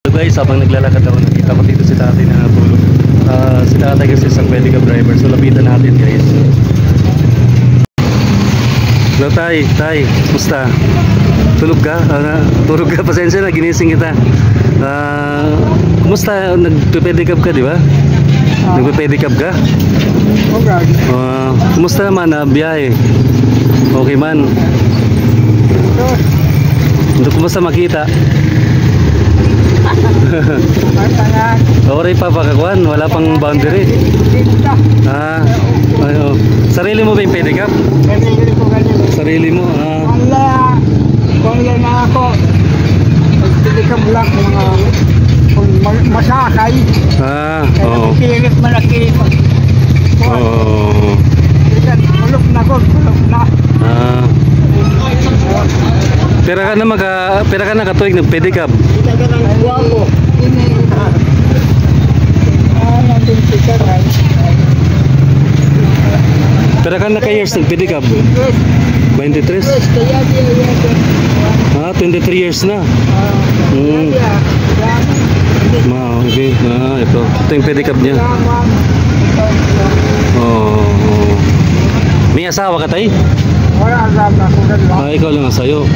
So guys, habang naglalakad ako, nakita ko dito si tatay na natulog. Si tatay kasi isang pedicab driver, so lapitan natin guys. Hello tay, musta? Tulog ka? Tulog ka, pasensya na, ginising kita. Kumusta? Nagpe-pedicab ka, di ba? Nagpe-pedicab ka? Kumusta naman na biyahe? Okay man? Kumusta makita? Okay pa pakakuan, wala pang boundary. Ayo. Sarili mo ba yung pedicab? Sarili mo. Kung na ako, pedicab lang mga masakay. Oo. Pilit malaki. Oo. Kulok na ko, kulok na. Pera ka na katuig ng pedicab. Guwapo. Pera ka na ka years ng pedicab? 23? 23 years na. Okay. Ito yung pedicab niya. May asawa ka tayo? Wala asawa. Ikaw lang ang sayo.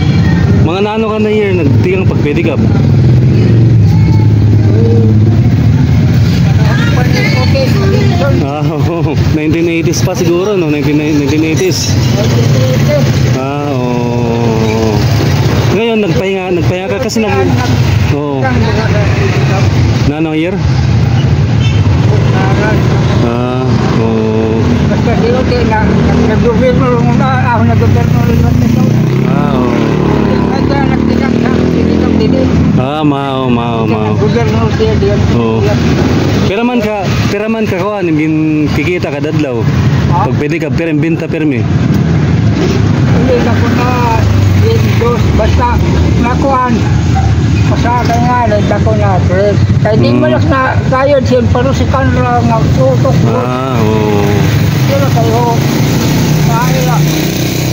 Mga naano ka na year nagtigang pag-pedicab? 1980s pa siguro, no? 1980s. Ngayon nagpahinga ka kasi na anong year? Peraman ka kuan kikita ka dadlaw. Pag pedicab pero binta permi. Hindi na po na basta nakuhan. Masakay nga rin ako na trip. Kaya di malak na kayod siya parusikan lang ang tutok mo. Pero kayo kaya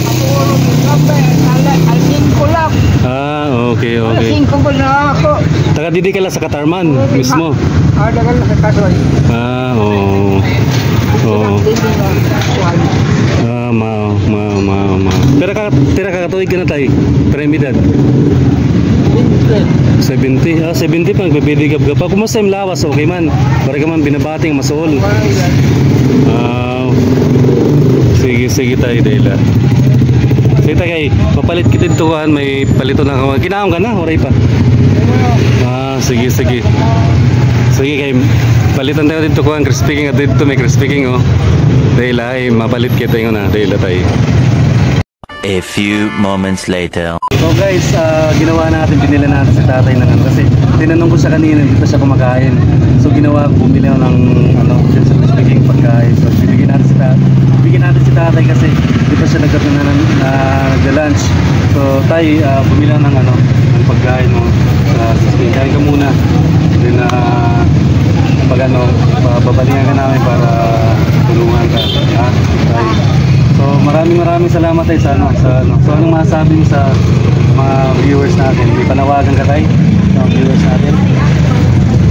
ako rin nabe alin ko lang. Okay. Alin ko na ako. Taga didi ka lang sa Katarman mismo. Dagal na sa Kasoy. Pera ka katuig ka na tayo. Premidad 70 pa nagpe-pedicab ka pa. Kumusta yung lawas? Okay man? Para ka man binabating masuol. Sige tayo Dela. Sige tayo mapalit kita dito kuhan. May palito na kawan. Kinaam ka na? Oray pa. Sige kayo palitan tayo dito kuhan. Crispy king at dito may crispy king Dela ay mapalit kita yung na Dela tayo. A few moments later. So guys, ginawa natin, binila natin si tatay ng kasi tinanong ko siya kanina, hindi pa siya kumakain. So ginawa ko, bumili ako ng speaking pagkain. So bigyan natin si tatay kasi hindi pa siya nagka-lunch. So tayo, bumili ako ng pagkain mo. Kain ka muna. Then pag babalikan ka namin para tulungan ka. Tayo. So maraming salamat tayo sa So anong masasabi mo sa mga viewers natin? May panawagan ka tayo sa mga viewers natin?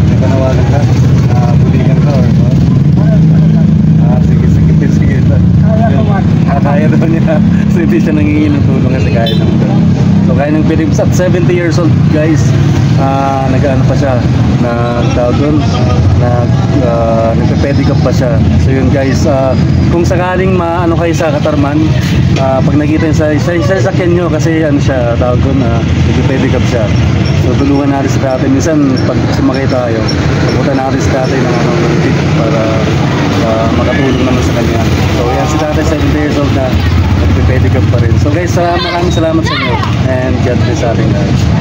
May panawagan ka? Buligan ka or sige kaya daw niya. So hindi siya nangingin ng tulong kasi kaya naman daw. So kaya ng pedicab at 70 years old guys. Nag-ano pa siya, nagtawag doon, nagpe-pedicab pa siya. So yun guys, kung sakaling maano kayo sa Katarman, pag nakita nyo sa sakyan nyo kasi siya, tawag doon, nagpe-pedicab siya. So tulungan natin si tatay. Minsan pag sumakay tayo, pagpunta natin si tatay ng tip para makatulong naman sa kanya. So yan si tatay 70 years old na nagpe-pedicab pa rin. So guys, maraming salamat sa inyo and God bless ating lahat.